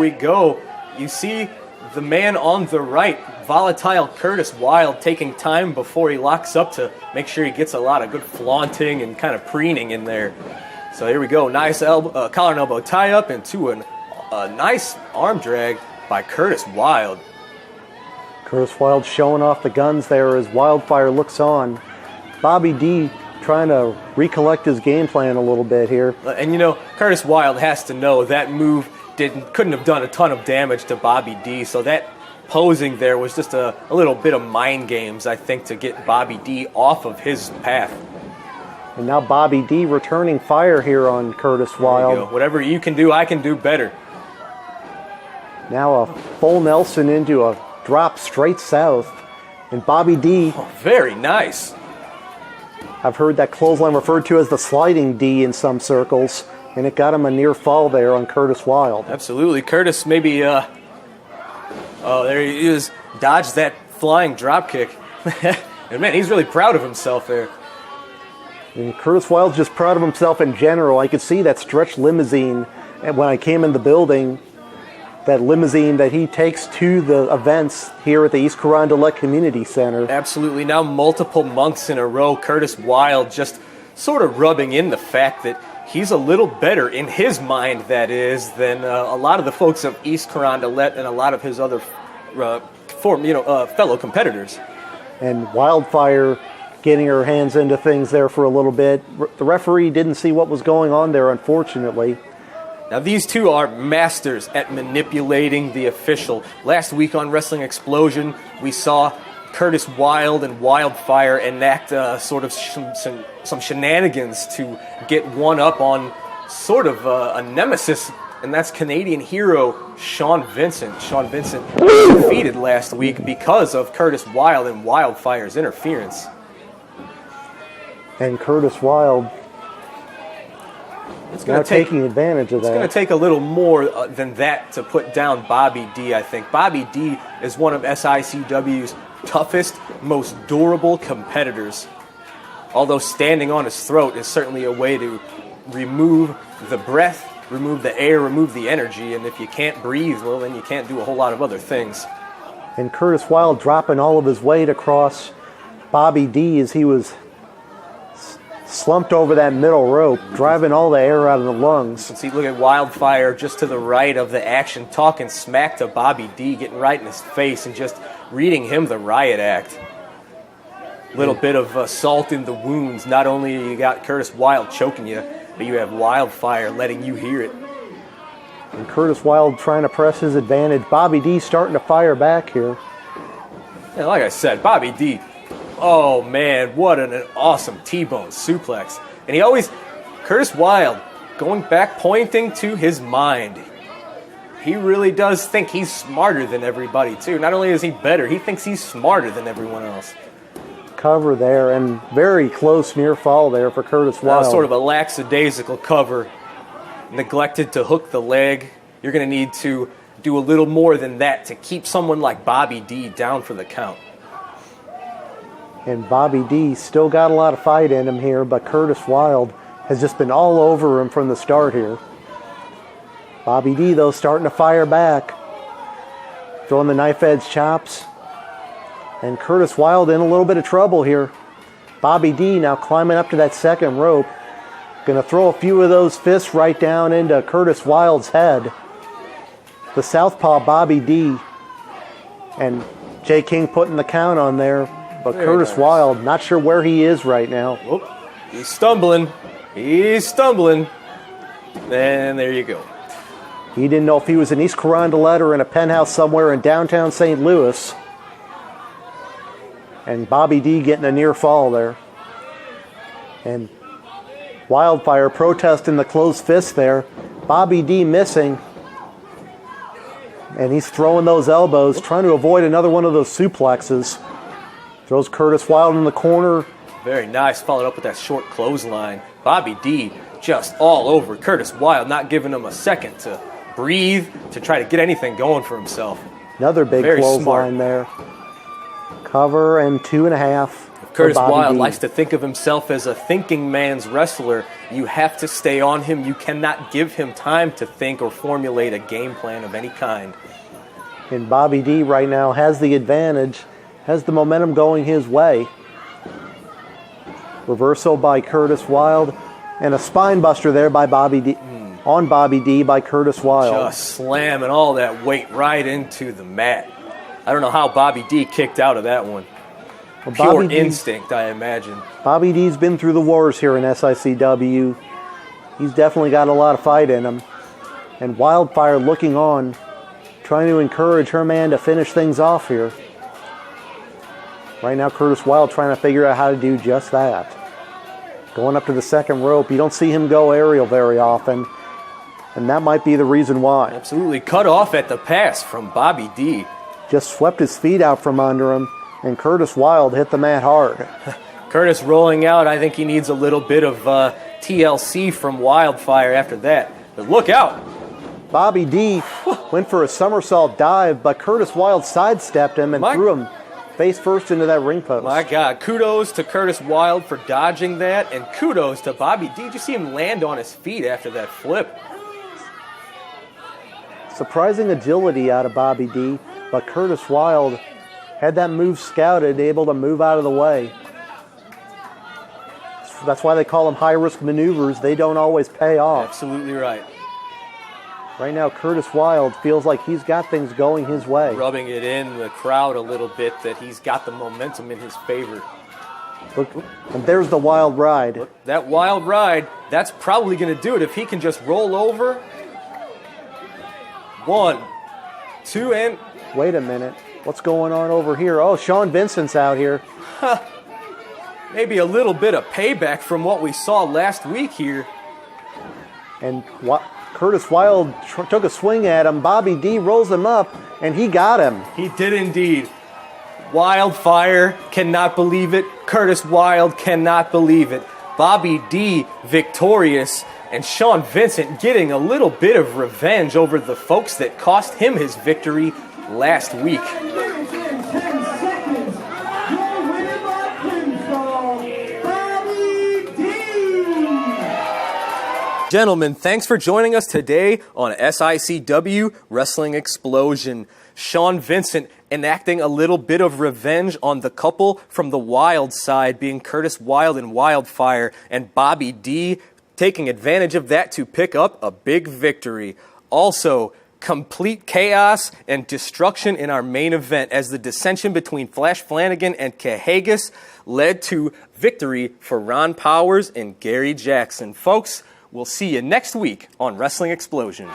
we go. You see the man on the right, Volatile Curtis Wylde, taking time before he locks up to make sure he gets a lot of good flaunting and kind of preening in there. So here we go. Nice collar and elbow tie-up into a nice arm drag by Curtis Wylde. Curtis Wylde showing off the guns there as WyldeFyre looks on. Bobby D trying to recollect his game plan a little bit here. And you know, Curtis Wylde has to know that move couldn't have done a ton of damage to Bobby D, so that posing there was just a little bit of mind games, I think, to get Bobby D off of his path. And now Bobby D returning fire here on Curtis Wylde. Whatever you can do, I can do better. Now a full Nelson into a drop straight south. And Bobby D. Oh, very nice. I've heard that clothesline referred to as the sliding D in some circles. And it got him a near fall there on Curtis Wylde. Absolutely. Curtis maybe, there he is, dodged that flying drop kick. And man, he's really proud of himself there. And Curtis Wylde's just proud of himself in general. I could see that stretch limousine when I came in the building, that limousine that he takes to the events here at the East Carondelet Community Center. Absolutely. Now multiple months in a row, Curtis Wylde just sort of rubbing in the fact that he's a little better in his mind, that is, than a lot of the folks of East Carondelet and a lot of his other fellow competitors. And WyldeFyre getting her hands into things there for a little bit. The referee didn't see what was going on there, unfortunately. Now, these two are masters at manipulating the official. Last week on Wrestling Explosion, we saw Curtis Wylde and WyldeFyre enact sort of some shenanigans to get one up on sort of a nemesis, and that's Canadian hero Sean Vincent. Sean Vincent defeated last week because of Curtis Wylde and WyldeFyre's interference. And Curtis Wylde taking advantage of that. It's going to take a little more than that to put down Bobby D, I think. Bobby D is one of SICW's toughest, most durable competitors. Although standing on his throat is certainly a way to remove the breath, remove the air, remove the energy, and if you can't breathe, well, then you can't do a whole lot of other things. And Curtis Wylde dropping all of his weight across Bobby D as he was slumped over that middle rope, driving all the air out of the lungs. And see, look at WyldeFyre just to the right of the action, talking smack to Bobby D, getting right in his face and just reading him the riot act. Little bit of salt in the wounds. Not only you got Curtis Wylde choking you, but you have WyldeFyre letting you hear it. And Curtis Wylde trying to press his advantage. Bobby D starting to fire back here. Yeah, like I said, Bobby D, oh man, what an awesome T-bone suplex. And Curtis Wylde, going back, pointing to his mind. He really does think he's smarter than everybody, too. Not only is he better, he thinks he's smarter than everyone else. Cover there, and very close near fall there for Curtis Wylde. Sort of a lackadaisical cover. Neglected to hook the leg. You're going to need to do a little more than that to keep someone like Bobby D down for the count. And Bobby D still got a lot of fight in him here, but Curtis Wylde has just been all over him from the start here. Bobby D, though, starting to fire back. Throwing the knife edge chops. And Curtis Wylde in a little bit of trouble here. Bobby D now climbing up to that second rope. Going to throw a few of those fists right down into Curtis Wylde's head. The southpaw Bobby D. And Jay King putting the count on there. But very Curtis Wylde, not sure where he is right now. Whoop. He's stumbling. And there you go. He didn't know if he was in East Carondelet or in a penthouse somewhere in downtown St. Louis. And Bobby D getting a near fall there. And WyldeFyre protesting the closed fist there. Bobby D missing. And he's throwing those elbows, trying to avoid another one of those suplexes. Throws Curtis Wylde in the corner. Very nice, followed up with that short clothesline. Bobby D just all over Curtis Wylde, not giving him a second to breathe, to try to get anything going for himself. Another big clothesline there. Cover and 2.5. If Curtis Bobby Wylde D. likes to think of himself as a thinking man's wrestler. You have to stay on him. You cannot give him time to think or formulate a game plan of any kind. And Bobby D right now has the advantage, has the momentum going his way. Reversal by Curtis Wylde, and a spine buster there by Bobby D. On Bobby D by Curtis Wylde. Just slamming all that weight right into the mat. I don't know how Bobby D kicked out of that one. Well, Pure instinct, I imagine. Bobby D's been through the wars here in SICW. He's definitely got a lot of fight in him. And WyldeFyre looking on, trying to encourage her man to finish things off here. Right now, Curtis Wylde trying to figure out how to do just that. Going up to the second rope. You don't see him go aerial very often, and that might be the reason why. Absolutely cut off at the pass from Bobby D. Just swept his feet out from under him, and Curtis Wylde hit the mat hard. Curtis rolling out. I think he needs a little bit of TLC from WyldeFyre after that. But look out. Bobby D went for a somersault dive, but Curtis Wylde sidestepped him and threw him face first into that ring post. My God, kudos to Curtis Wylde for dodging that, and kudos to Bobby D. Did you see him land on his feet after that flip? Surprising agility out of Bobby D, but Curtis Wylde had that move scouted, able to move out of the way. That's why they call them high-risk maneuvers. They don't always pay off. Absolutely right. Right now, Curtis Wylde feels like he's got things going his way. Rubbing it in the crowd a little bit that he's got the momentum in his favor. Look, and there's the wild ride. Look, that wild ride, that's probably going to do it if he can just roll over. 1, 2, and... Wait a minute. What's going on over here? Oh, Sean Vincent's out here. Maybe a little bit of payback from what we saw last week here. And Curtis Wylde took a swing at him. Bobby D rolls him up, and he got him. He did indeed. WyldeFyre cannot believe it. Curtis Wylde cannot believe it. Bobby D victorious, and Sean Vincent getting a little bit of revenge over the folks that cost him his victory last week. Gentlemen, thanks for joining us today on SICW Wrestling Explosion. Sean Vincent enacting a little bit of revenge on the couple from the Wylde side, being Curtis Wylde and WyldeFyre, and Bobby D taking advantage of that to pick up a big victory. Also, complete chaos and destruction in our main event as the dissension between Flash Flanagan and Cahagas led to victory for Ron Powers and Gary Jackson. Folks, we'll see you next week on Wrestling Explosion.